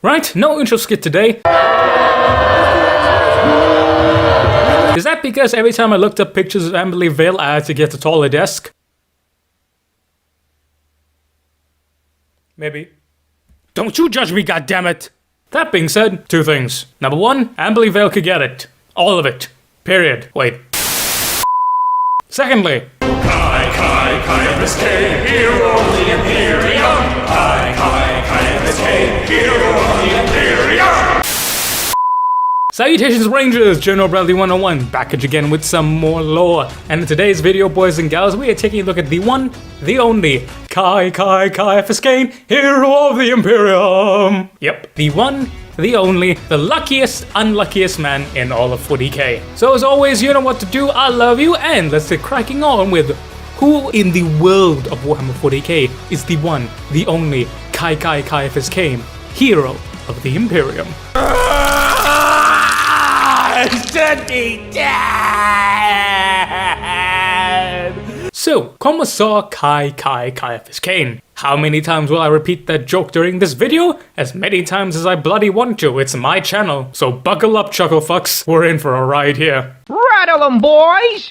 Right, no intro skit today. Is that because every time I looked up pictures of Amberley Vale I had to get a taller desk? Maybe. Don't you judge me, goddammit! That being said, two things. Number one, Amberley Vale could get it. All of it. Period. Wait. Secondly, Ciaphas Cain, hero of the Imperium! Ciaphas Cain, hero of the Imperium! Salutations Rangers, General Bradley 101, back again with some more lore. And in today's video, boys and gals, we are taking a look at the one, the only, Ciaphas Cain, hero of the Imperium! Yep, the one, the only, the luckiest, unluckiest man in all of 40k. So as always, you know what to do, I love you, and let's get cracking on with who in the world of Warhammer 40k is the one, the only, Ciaphas Cain, hero of the Imperium. So, Commissar Ciaphas Cain. How many times will I repeat that joke during this video? As many times as I bloody want to, it's my channel. So buckle up, chuckle fucks, we're in for a ride here. Rattle 'em, boys!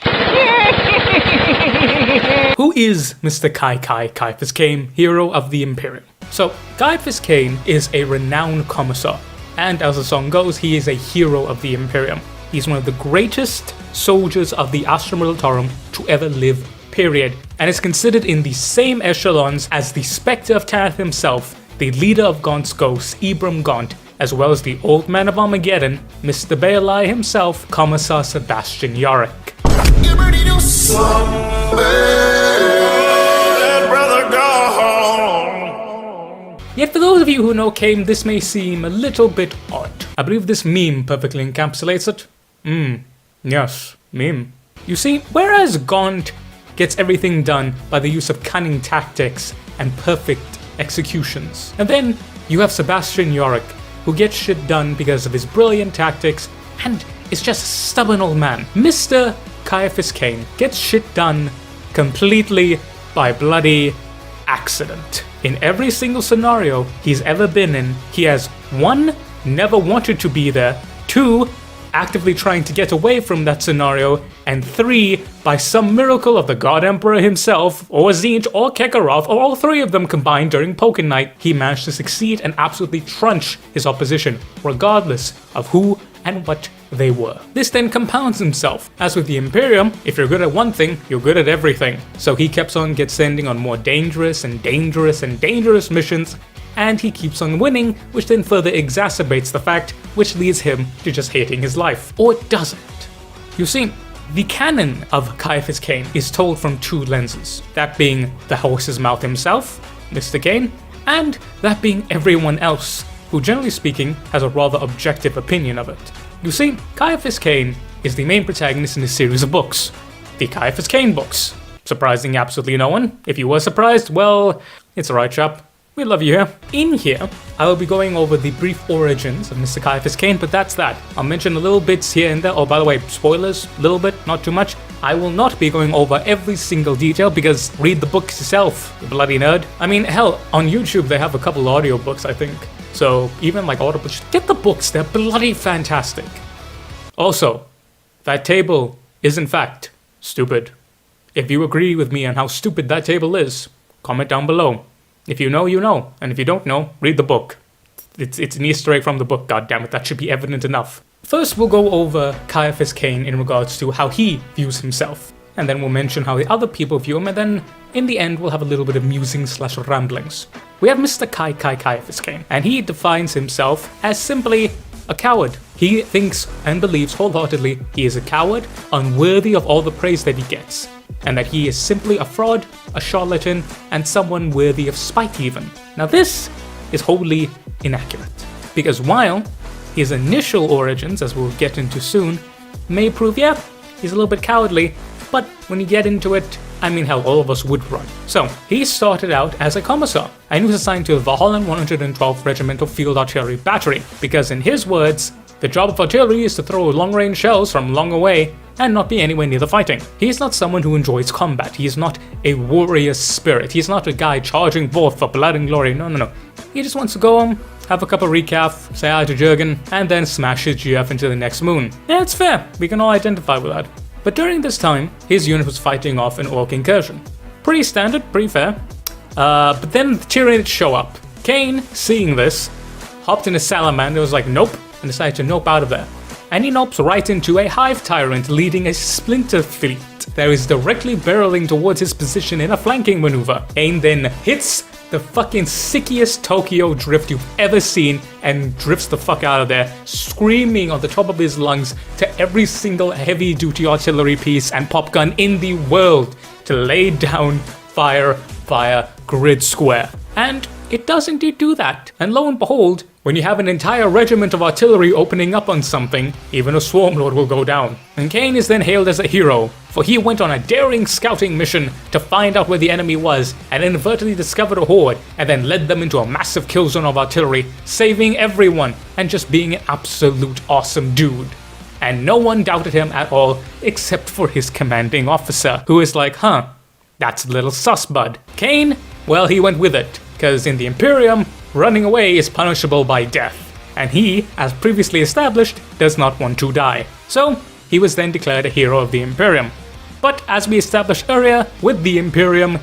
Who is Mr. Ciaphas Cain, hero of the Imperium? So, Ciaphas Cain is a renowned commissar, and as the song goes, he is a hero of the Imperium. He's one of the greatest soldiers of the Astra Militarum to ever live, period, and is considered in the same echelons as the Spectre of Tanath himself, the leader of Gaunt's ghosts, Ibram Gaunt, as well as the Old Man of Armageddon, Mr. Baelai himself, Commissar Sebastian Yarick. Yet for those of you who know Cain, this may seem a little bit odd. I believe this meme perfectly encapsulates it. Yes, meme. You see, whereas Gaunt gets everything done by the use of cunning tactics and perfect executions, and then you have Sebastian Yarick, who gets shit done because of his brilliant tactics and is just a stubborn old man. Mr. Ciaphas Cain gets shit done completely by bloody accident. In every single scenario he's ever been in, he has 1. Never wanted to be there, 2. Actively trying to get away from that scenario, and 3. By some miracle of the God Emperor himself, or Tzeentch, or Kekarov, or all 3 of them combined during Pokken Night, he managed to succeed and absolutely trunch his opposition, regardless of who and what they were. This then compounds himself. As with the Imperium, if you're good at one thing, you're good at everything. So he keeps on sending on more dangerous and dangerous and dangerous missions, and he keeps on winning, which then further exacerbates the fact, which leads him to just hating his life. Or it doesn't. You see, the canon of Ciaphas Cain is told from 2 lenses, that being the horse's mouth himself, Mr. Cain, and that being everyone else, who generally speaking has a rather objective opinion of it. You see, Ciaphas Cain is the main protagonist in a series of books, the Ciaphas Cain books. Surprising absolutely no one. If you were surprised, well, it's alright, chap. We love you here. In here, I will be going over the brief origins of Mr. Ciaphas Cain, but that's that. I'll mention a little bits here and there. Oh, by the way, spoilers, a little bit, not too much. I will not be going over every single detail because read the books yourself, you bloody nerd. I mean, hell, on YouTube they have a couple audiobooks, I think. So even like Audible, just get the books, they're bloody fantastic. Also, that table is in fact stupid. If you agree with me on how stupid that table is, comment down below. If you know, you know, and if you don't know, read the book. It's an Easter egg from the book, goddammit, that should be evident enough. First we'll go over Ciaphas Cain in regards to how he views himself, and then we'll mention how the other people view him, and then in the end we'll have a little bit of musings/ramblings. We have Mr. Ciaphas Cain, and he defines himself as simply a coward. He thinks and believes wholeheartedly he is a coward, unworthy of all the praise that he gets, and that he is simply a fraud, a charlatan, and someone worthy of spite even. Now this is wholly inaccurate, because while his initial origins, as we'll get into soon, may prove, yeah, he's a little bit cowardly, but when you get into it, I mean hell, all of us would run. So, he started out as a commissar, and he was assigned to the Valhallan 112th Regimental Field Artillery Battery, because in his words, the job of artillery is to throw long-range shells from long away and not be anywhere near the fighting. He's not someone who enjoys combat, he's not a warrior spirit, he's not a guy charging forth for blood and glory, no. He just wants to go home, have a cup of recaf, say hi to Jurgen, and then smash his GF into the next moon. Yeah, it's fair, we can all identify with that. But during this time, his unit was fighting off an orc incursion. Pretty standard, pretty fair. But then the Tyranids show up. Cain, seeing this, hopped in a salamander, was like, nope, and decided to nope out of there. And he nopes right into a hive tyrant leading a splinter fleet that is directly barreling towards his position in a flanking maneuver. Cain then hits the fucking sickiest Tokyo drift you've ever seen and drifts the fuck out of there, screaming on the top of his lungs to every single heavy duty artillery piece and pop gun in the world to lay down fire, grid square. And it does indeed do that. And lo and behold, when you have an entire regiment of artillery opening up on something, even a Swarmlord will go down. And Cain is then hailed as a hero, for he went on a daring scouting mission to find out where the enemy was, and inadvertently discovered a horde, and then led them into a massive kill zone of artillery, saving everyone, and just being an absolute awesome dude. And no one doubted him at all, except for his commanding officer, who is like, huh, that's a little sus, bud. Cain, well, he went with it, because in the Imperium, running away is punishable by death, and he, as previously established, does not want to die. So, he was then declared a hero of the Imperium. But as we established earlier, with the Imperium,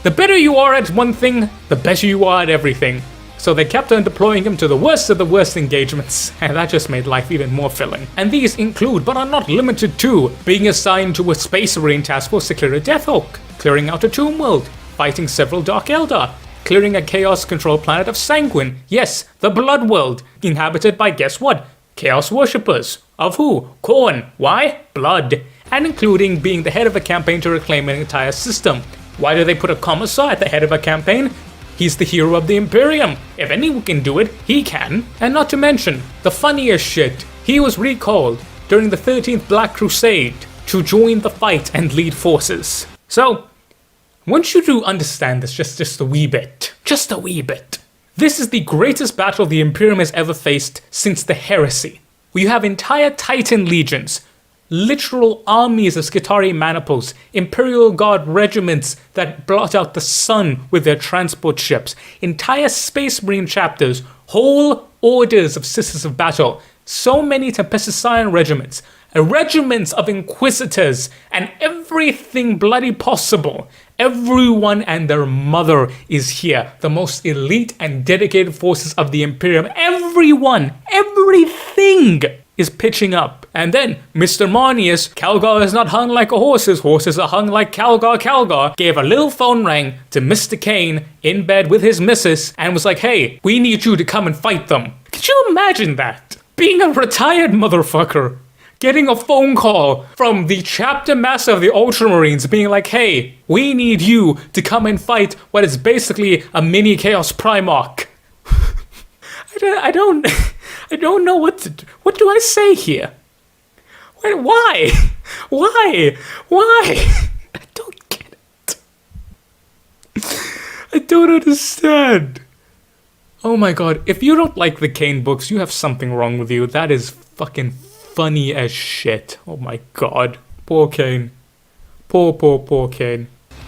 the better you are at one thing, the better you are at everything. So they kept on deploying him to the worst of the worst engagements, and that just made life even more filling. And these include, but are not limited to, being assigned to a Space Marine task force to clear a Death Hulk, clearing out a Tomb World, fighting several Dark Eldar, clearing a Chaos controlled planet of Sanguine, yes, the Blood World, inhabited by guess what? Chaos worshippers. Of who? Khorne. Why? Blood. And including being the head of a campaign to reclaim an entire system. Why do they put a Commissar at the head of a campaign? He's the hero of the Imperium. If anyone can do it, he can. And not to mention, the funniest shit, he was recalled during the 13th Black Crusade to join the fight and lead forces. So, I want you to understand this just a wee bit. Just a wee bit. This is the greatest battle the Imperium has ever faced since the Heresy. Where you have entire Titan legions, literal armies of Skitarii maniples, Imperial Guard regiments that blot out the sun with their transport ships, entire Space Marine chapters, whole orders of Sisters of Battle, so many Tempestician regiments, regiments of Inquisitors, and everything bloody possible. Everyone and their mother is here. The most elite and dedicated forces of the Imperium. Everyone, everything is pitching up. And then Mr. Marnius, Calgar is not hung like a horse's horses are hung like Calgar, gave a little phone ring to Mr. Cain in bed with his missus and was like, hey, we need you to come and fight them. Could you imagine that? Being a retired motherfucker, getting a phone call from the chapter master of the Ultramarines being like, hey, we need you to come and fight what is basically a mini Chaos Primarch. I don't know what do I say here? Why? I don't get it. I don't understand. Oh my god, if you don't like the Cain books, you have something wrong with you. That is fucking funny as shit. Oh my god. Poor Cain. Poor Cain.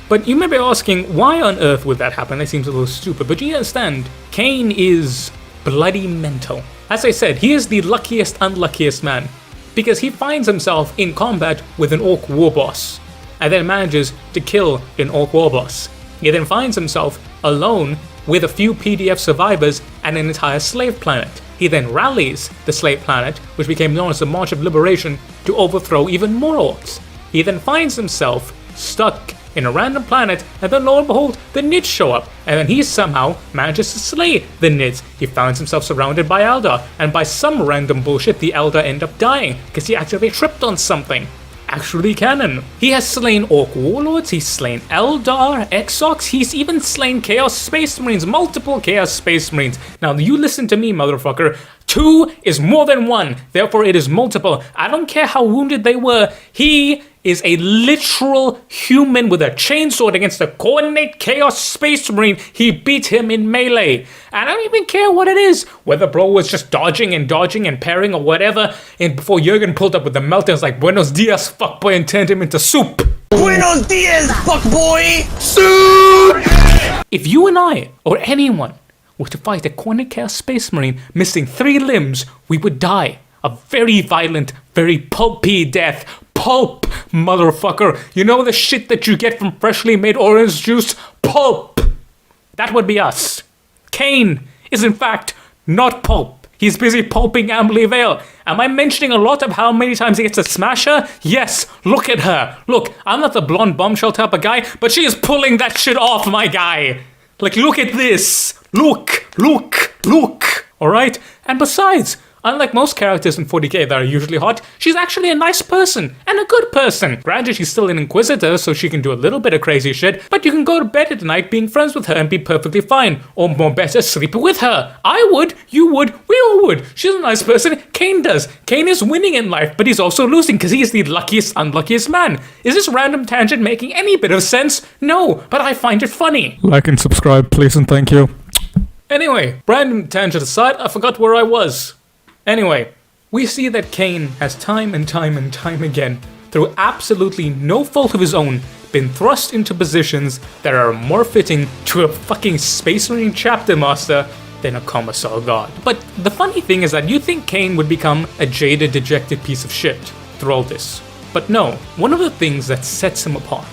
But you may be asking, why on earth would that happen? That seems a little stupid. But you understand, Cain is bloody mental. As I said, he is the luckiest, unluckiest man. Because he finds himself in combat with an orc war boss. And then manages to kill an orc war boss. He then finds himself alone with a few PDF survivors and an entire slave planet. He then rallies the slave planet, which became known as the March of Liberation, to overthrow even more orcs. He then finds himself stuck in a random planet, and then lo and behold, the Nids show up, and then he somehow manages to slay the Nids. He finds himself surrounded by Eldar, and by some random bullshit, the Eldar end up dying, because he accidentally tripped on something. Actually canon. He has slain Orc Warlords, he's slain Eldar, Exocs, he's even slain Chaos Space Marines, multiple Chaos Space Marines. Now you listen to me, motherfucker. 2 is more than 1, therefore it is multiple. I don't care how wounded they were, he is a literal human with a chainsword against a coordinate Chaos Space Marine. He beat him in melee. I don't even care what it is, whether bro was just dodging and parrying or whatever, and before Jurgen pulled up with the meltdown, it's like, buenos dias, fuckboy, and turned him into soup. Buenos dias, fuckboy! Soup! If you and I, or anyone, were to fight a cornered Chaos Space Marine missing 3 limbs, we would die. A very violent, very pulpy death. Pulp, motherfucker. You know the shit that you get from freshly made orange juice? Pulp. That would be us. Cain is in fact not pulp. He's busy pulping Amberley Vale. Am I mentioning a lot of how many times he gets to smash her? Yes, look at her. Look, I'm not the blonde bombshell type of guy, but she is pulling that shit off, my guy. Like, look at this. Look. Alright? And besides, unlike most characters in 40k that are usually hot, she's actually a nice person, and a good person. Granted, she's still an Inquisitor, so she can do a little bit of crazy shit, but you can go to bed at night being friends with her and be perfectly fine. Or more better, sleep with her. I would, you would, we all would. She's a nice person, Cain does. Cain is winning in life, but he's also losing because he is the luckiest, unluckiest man. Is this random tangent making any bit of sense? No, but I find it funny. Like and subscribe, please, and thank you. Anyway, random tangent aside, I forgot where I was. Anyway, we see that Cain has time and time again, through absolutely no fault of his own, been thrust into positions that are more fitting to a fucking Space Marine chapter master than a Commissar God. But the funny thing is that you think Cain would become a jaded, dejected piece of shit through all this. But no, one of the things that sets him apart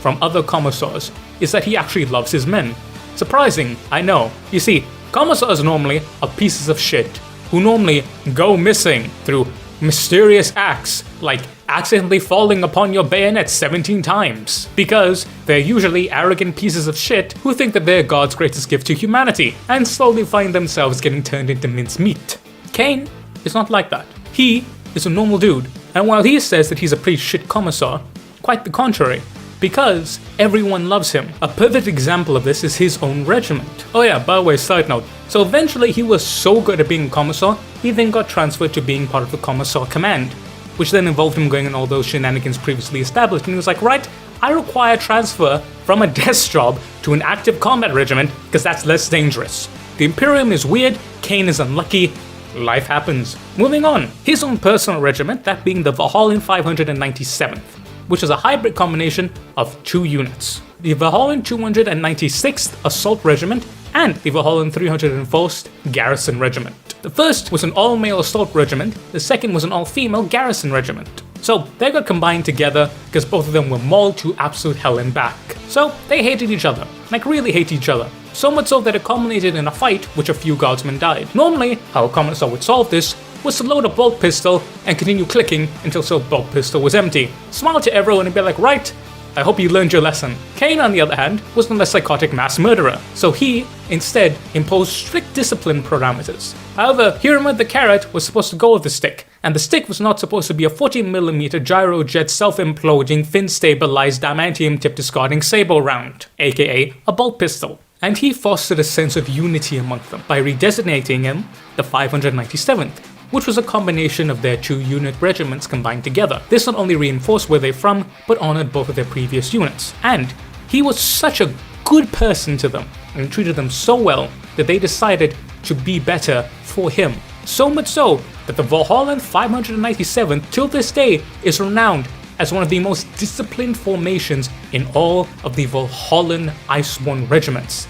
from other Commissars is that he actually loves his men. Surprising, I know. You see, Commissars normally are pieces of shit who normally go missing through mysterious acts like accidentally falling upon your bayonet 17 times, because they're usually arrogant pieces of shit who think that they're God's greatest gift to humanity and slowly find themselves getting turned into mincemeat. Cain is not like that. He is a normal dude, and while he says that he's a pretty shit Commissar, quite the contrary, because everyone loves him. A perfect example of this is his own regiment. Oh yeah, by the way, side note, so eventually he was so good at being a Commissar, he then got transferred to being part of the Commissar Command, which then involved him going on all those shenanigans previously established, and he was like, right, I require transfer from a desk job to an active combat regiment, because that's less dangerous. The Imperium is weird, Cain is unlucky, life happens. Moving on, his own personal regiment, that being the Valhallan 597th, which is a hybrid combination of 2 units. The Valhallan 296th Assault Regiment and the Valhallan 301st Garrison Regiment. The first was an all-male assault regiment, the second was an all-female garrison regiment. So they got combined together because both of them were mauled to absolute hell and back. So they hated each other, like really hate each other. So much so that it culminated in a fight which a few guardsmen died. Normally, how a Commissar would solve this was to load a bolt pistol and continue clicking until said bolt pistol was empty. Smile to everyone and be like, right, I hope you learned your lesson. Cain, on the other hand, was not a psychotic mass murderer, so he, instead, imposed strict discipline parameters. However, Hiram the Carrot was supposed to go with the stick, and the stick was not supposed to be a 40mm gyrojet self-imploding, fin-stabilized, diamantium-tipped discarding saber round, aka a bolt pistol. And he fostered a sense of unity among them by redesignating him the 597th, which was a combination of their 2 unit regiments combined together. This not only reinforced where they're from, but honored both of their previous units. And he was such a good person to them, and treated them so well, that they decided to be better for him. So much so, that the Valhallan 597th till this day is renowned as one of the most disciplined formations in all of the Valhallan Iceborne regiments.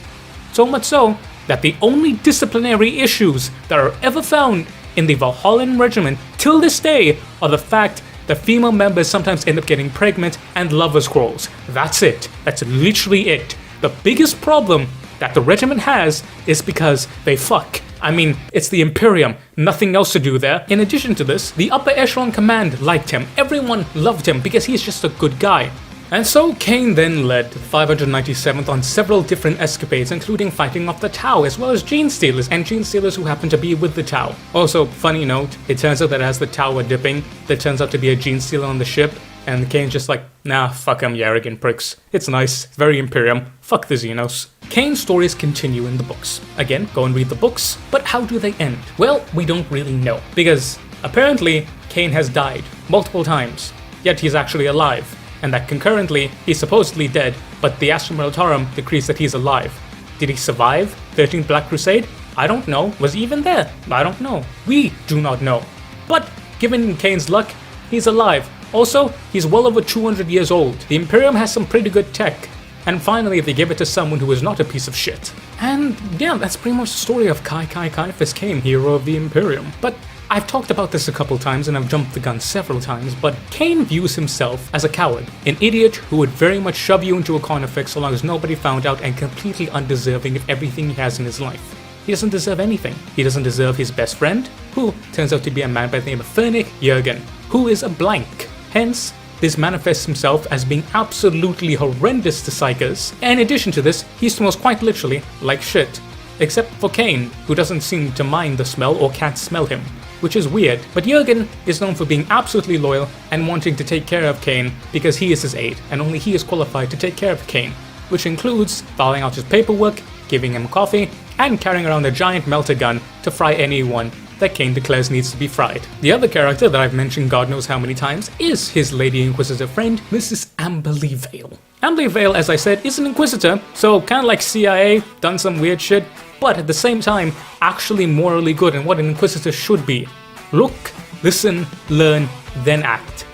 So much so, that the only disciplinary issues that are ever found in the Valhallan regiment till this day are the fact that female members sometimes end up getting pregnant and lovers' quarrels. That's it. That's literally it. The biggest problem that the regiment has is because they fuck. I mean, it's the Imperium, nothing else to do there. In addition to this, the upper echelon command liked him. Everyone loved him because he's just a good guy. And so Cain then led the 597th on several different escapades, including fighting off the Tau, as well as Gene Stealers, and Gene Stealers who happen to be with the Tau. Also, funny note, it turns out that as the Tau were dipping, there turns out to be a Gene Stealer on the ship, and Cain's just like, nah, fuck 'em, you arrogant pricks. It's nice, it's very Imperium, fuck the Xenos. Cain's stories continue in the books. Again, go and read the books, but how do they end? Well, we don't really know, because apparently Cain has died multiple times, yet he's actually alive. And that concurrently, he's supposedly dead, but the Astra Militarum decrees that he's alive. Did he survive 13th Black Crusade? I don't know. Was he even there? I don't know. We do not know. But, given Cain's luck, he's alive. Also, he's well over 200 years old. The Imperium has some pretty good tech. And finally, they give it to someone who is not a piece of shit. And yeah, that's pretty much the story of Ciaphas Cain, hero of the Imperium. But I've talked about this a couple times and I've jumped the gun several times, but Cain views himself as a coward, an idiot who would very much shove you into a conflict so long as nobody found out, and completely undeserving of everything he has in his life. He doesn't deserve anything. He doesn't deserve his best friend, who turns out to be a man by the name of Fernic Jurgen, who is a blank. Hence, this manifests himself as being absolutely horrendous to psychers, and in addition to this, he smells quite literally like shit. Except for Cain, who doesn't seem to mind the smell or can't smell him, which is weird. But Jurgen is known for being absolutely loyal and wanting to take care of Cain because he is his aide, and only he is qualified to take care of Cain, which includes filing out his paperwork, giving him coffee, and carrying around a giant melter gun to fry anyone that Cain declares needs to be fried. The other character that I've mentioned God knows how many times is his Lady Inquisitor friend, Mrs. Amberly Vale. Amberly Vale, as I said, is an Inquisitor, so kind of like CIA, done some weird shit, but at the same time, actually morally good and what an Inquisitor should be. Look, listen, learn, then act.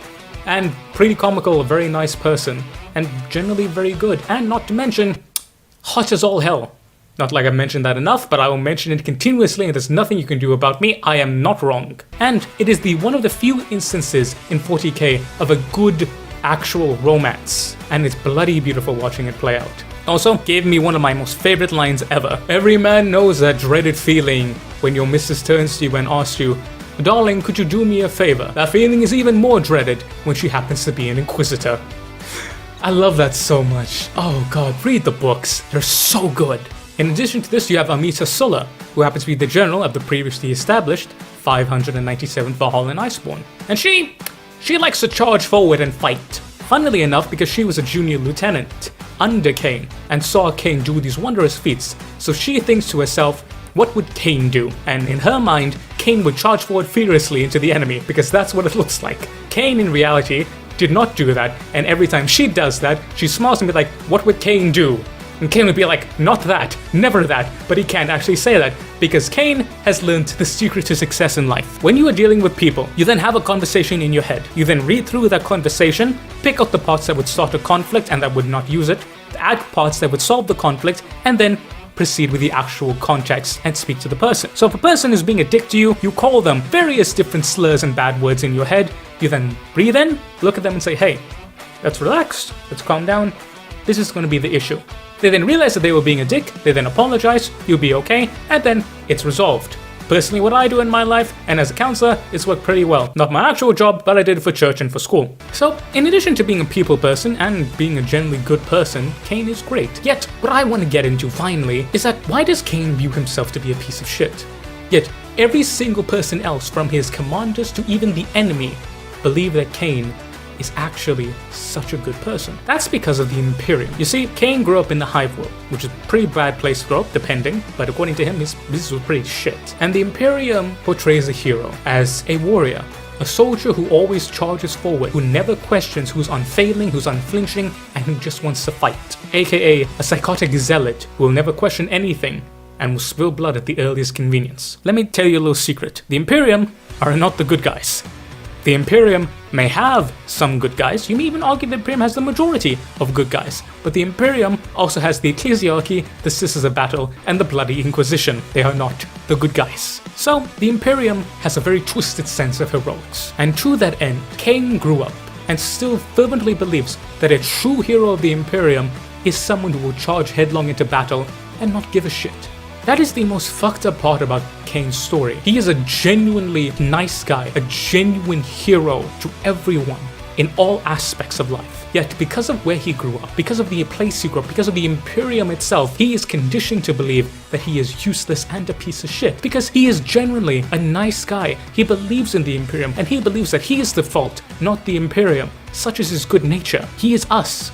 And pretty comical, a very nice person, and generally very good, and not to mention, hot as all hell. Not like I've mentioned that enough, but I will mention it continuously and there's nothing you can do about me, I am not wrong. And it is one of the few instances in 40k of a good actual romance, and it's bloody beautiful watching it play out. Also, gave me one of my most favorite lines ever. Every man knows that dreaded feeling when your missus turns to you and asks you, "Darling, could you do me a favor?" That feeling is even more dreaded when she happens to be an Inquisitor. I love that so much. Oh god, read the books, they're so good. In addition to this, you have Amita Sulla, who happens to be the general of the previously established 597th Valhallan Iceborne. And she likes to charge forward and fight. Funnily enough, because she was a junior lieutenant under Cain and saw Cain do these wondrous feats, so she thinks to herself, what would Cain do? And in her mind, Cain would charge forward furiously into the enemy, because that's what it looks like. Cain, in reality, did not do that, and every time she does that, she smiles and be like, what would Cain do? And Cain would be like, not that, never that, but he can't actually say that, because Cain has learned the secret to success in life. When you are dealing with people, you then have a conversation in your head. You then read through that conversation, pick out the parts that would start a conflict and that would not use it, add parts that would solve the conflict, and then proceed with the actual context and speak to the person. So if a person is being a dick to you, you call them various different slurs and bad words in your head, you then breathe in, look at them and say, hey, let's relax, let's calm down, this is going to be the issue. They then realize that they were being a dick, they then apologize, you'll be okay, and then it's resolved. Personally, what I do in my life, and as a counselor, it's worked pretty well. Not my actual job, but I did it for church and for school. So, in addition to being a people person and being a generally good person, Cain is great. Yet, what I want to get into finally is that why does Cain view himself to be a piece of shit? Yet, every single person else, from his commanders to even the enemy, believe that Cain is actually such a good person. That's because of the Imperium. You see, Cain grew up in the Hive World, which is a pretty bad place to grow up, depending, but according to him, this was pretty shit. And the Imperium portrays a hero as a warrior, a soldier who always charges forward, who never questions, who's unfailing, who's unflinching, and who just wants to fight. AKA a psychotic zealot who will never question anything and will spill blood at the earliest convenience. Let me tell you a little secret. The Imperium are not the good guys. The Imperium may have some good guys, you may even argue the Imperium has the majority of good guys, but the Imperium also has the Ecclesiarchy, the Sisters of Battle, and the Bloody Inquisition. They are not the good guys. So, the Imperium has a very twisted sense of heroics, and to that end, Cain grew up and still fervently believes that a true hero of the Imperium is someone who will charge headlong into battle and not give a shit. That is the most fucked up part about Cain's story. He is a genuinely nice guy, a genuine hero to everyone in all aspects of life. Yet because of where he grew up, because of the place he grew up, because of the Imperium itself, he is conditioned to believe that he is useless and a piece of shit. Because he is genuinely a nice guy. He believes in the Imperium and he believes that he is the fault, not the Imperium. Such is his good nature. He is us.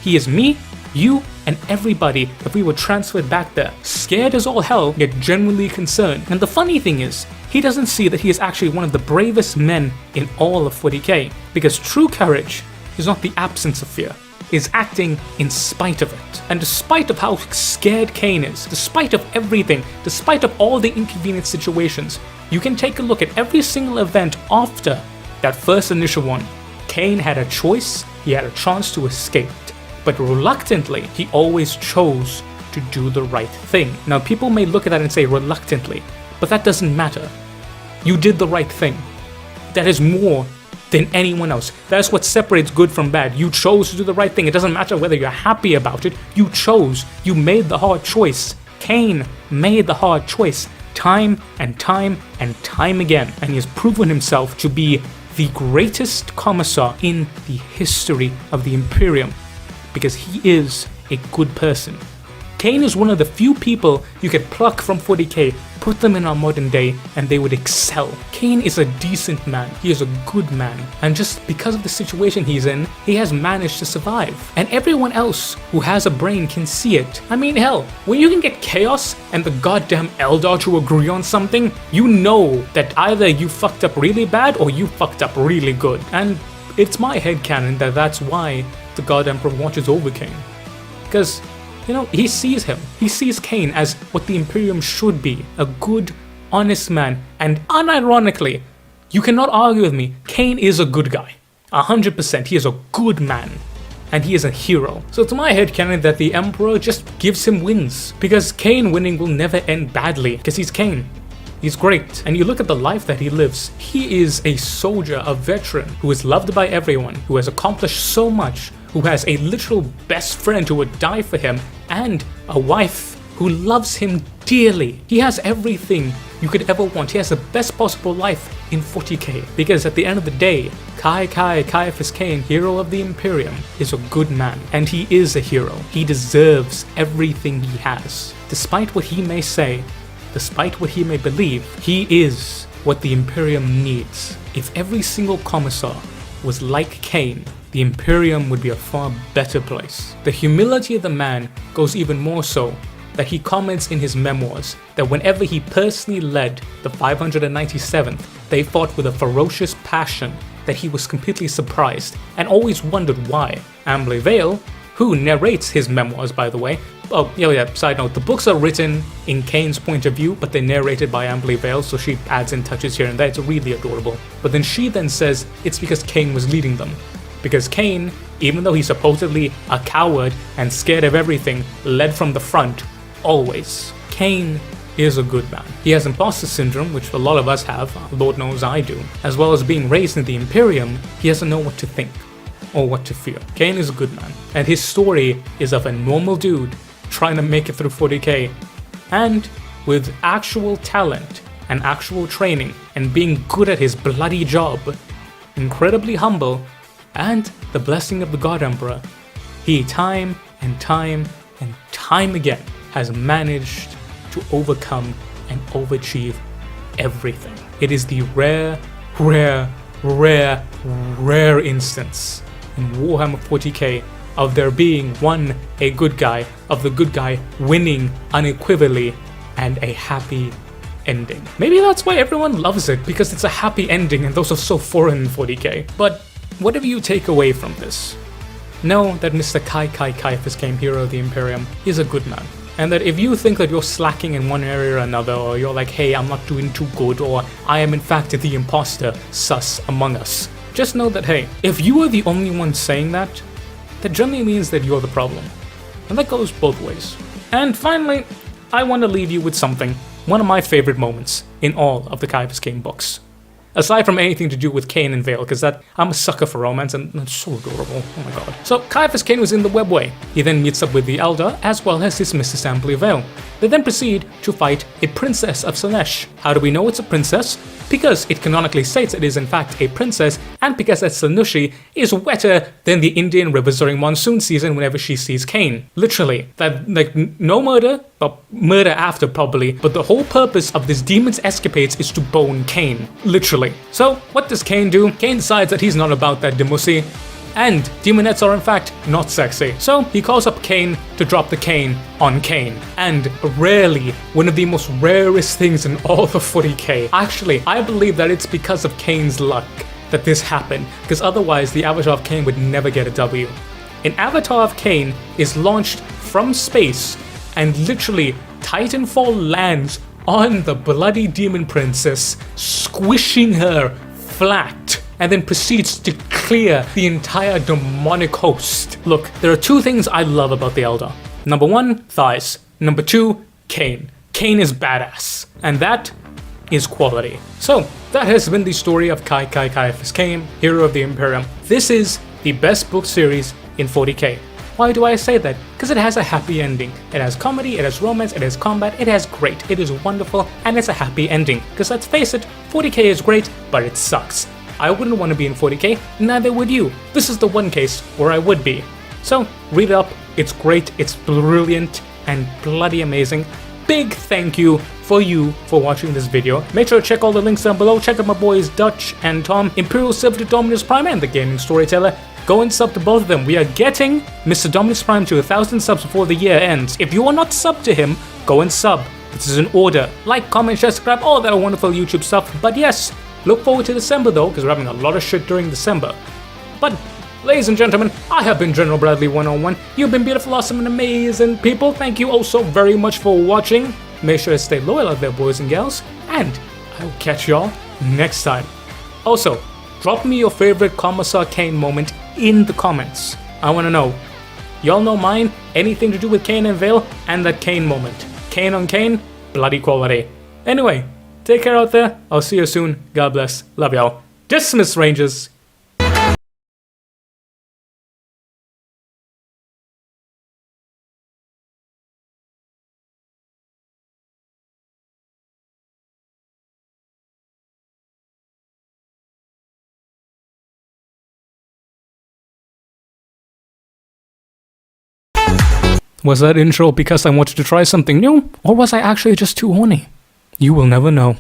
He is me, you, and everybody if we were transferred back there, scared as all hell, yet genuinely concerned. And the funny thing is, he doesn't see that he is actually one of the bravest men in all of 40k, because true courage is not the absence of fear, it is acting in spite of it. And despite of how scared Cain is, despite of everything, despite of all the inconvenient situations, you can take a look at every single event after that first initial one. Cain had a choice, he had a chance to escape. But reluctantly, he always chose to do the right thing. Now, people may look at that and say reluctantly, but that doesn't matter. You did the right thing. That is more than anyone else. That's what separates good from bad. You chose to do the right thing. It doesn't matter whether you're happy about it. You chose. You made the hard choice. Cain made the hard choice time and time and time again, and he has proven himself to be the greatest commissar in the history of the Imperium, because he is a good person. Cain is one of the few people you could pluck from 40k, put them in our modern day, and they would excel. Cain is a decent man, he is a good man, and just because of the situation he's in, he has managed to survive. And everyone else who has a brain can see it. I mean, hell, when you can get Chaos and the goddamn Eldar to agree on something, you know that either you fucked up really bad or you fucked up really good. And it's my headcanon that that's why the God Emperor watches over Cain. Because, you know, he sees him. He sees Cain as what the Imperium should be. A good, honest man. And unironically, you cannot argue with me, Cain is a good guy. 100%. He is a good man. And he is a hero. So it's my headcanon that the Emperor just gives him wins. Because Cain winning will never end badly. Because he's Cain. He's great. And you look at the life that he lives. He is a soldier, a veteran, who is loved by everyone, who has accomplished so much, who has a literal best friend who would die for him, and a wife who loves him dearly. He has everything you could ever want. He has the best possible life in 40k. Because at the end of the day, Ciaphas Cain, hero of the Imperium, is a good man. And he is a hero. He deserves everything he has. Despite what he may say, despite what he may believe, he is what the Imperium needs. If every single commissar was like Cain, the Imperium would be a far better place. The humility of the man goes even more so that he comments in his memoirs that whenever he personally led the 597th, they fought with a ferocious passion that he was completely surprised and always wondered why. Ambley Vale, who narrates his memoirs by the way, side note, the books are written in Cain's point of view, but they're narrated by Ambley Vale, so she adds in touches here and there. It's really adorable. But then she then says it's because Cain was leading them. Because Cain, even though he's supposedly a coward and scared of everything, led from the front, always. Cain is a good man. He has imposter syndrome, which a lot of us have, Lord knows I do. As well as being raised in the Imperium, he doesn't know what to think or what to feel. Cain is a good man, and his story is of a normal dude trying to make it through 40k, and with actual talent and actual training and being good at his bloody job, incredibly humble, and the blessing of the God Emperor, he time and time and time again has managed to overcome and overachieve everything. It is the rare instance in Warhammer 40k of there being a good guy, of the good guy winning unequivocally, and a happy ending. Maybe that's why everyone loves it, because it's a happy ending and those are so foreign in 40k. But whatever you take away from this, know that Mr. Ciaphas Cain, hero of the Imperium, is a good man. And that if you think that you're slacking in one area or another, or you're like, hey, I'm not doing too good, or I am in fact the imposter, sus among us, just know that, hey, if you are the only one saying that, that generally means that you're the problem. And that goes both ways. And finally, I want to leave you with something, one of my favorite moments in all of the Ciaphas Cain books. Aside from anything to do with Cain and Vale, because I'm a sucker for romance and that's so adorable, oh my god. So Ciaphas Cain was in the webway. He then meets up with the Eldar as well as his Mrs. Ambley Vale. They then proceed to fight a princess of Slaanesh. How do we know it's a princess? Because it canonically states it is in fact a princess, and because that Slaaneshi is wetter than the Indian rivers during monsoon season whenever she sees Cain. Literally. That, like, no murder, but murder after probably, but the whole purpose of this demon's escapades is to bone Cain. Literally. So, what does Cain do? Cain decides that he's not about that demussy, and demonettes are in fact not sexy. So he calls up Cain to drop the Cain on Cain. And rarely, one of the most rarest things in all of 40k. Actually, I believe that it's because of Cain's luck that this happened, because otherwise the Avatar of Cain would never get a W. An Avatar of Cain is launched from space, and literally Titanfall lands on the bloody demon princess, squishing her flat, and then proceeds to clear the entire demonic host. Look, there are two things I love about the Eldar. Number one, thighs. Number 2, Cain. Cain is badass. And that is quality. So, that has been the story of Ciaphas Cain, Hero of the Imperium. This is the best book series in 40k. Why do I say that? Because it has a happy ending. It has comedy, it has romance, it has combat, it has great, it is wonderful, and it's a happy ending. Because let's face it, 40k is great, but it sucks. I wouldn't want to be in 40k, neither would you. This is the one case where I would be. So, read it up, it's great, it's brilliant, and bloody amazing. Big thank you for watching this video. Make sure to check all the links down below. Check out my boys Dutch and Tom, Imperial Silver to Dominus Prime, and the Gaming Storyteller. Go and sub to both of them. We are getting Mr. Dominus Prime to 1,000 subs before the year ends. If you are not subbed to him, go and sub. This is an order. Like, comment, share, subscribe, all that wonderful YouTube stuff. But yes, look forward to December though, because we're having a lot of shit during December. But ladies and gentlemen, I have been General Bradley 101. You've been beautiful, awesome, and amazing people. Thank you all so very much for watching. Make sure to stay loyal out there, boys and gals, and I'll catch y'all next time. Also, drop me your favorite Commissar Cain moment in the comments. I want to know. Y'all know mine, anything to do with Cain and Vale, and that Cain moment. Cain on Cain, bloody quality. Anyway, take care out there. I'll see you soon. God bless. Love y'all. Dismiss, Rangers. Was that intro because I wanted to try something new, or was I actually just too horny? You will never know.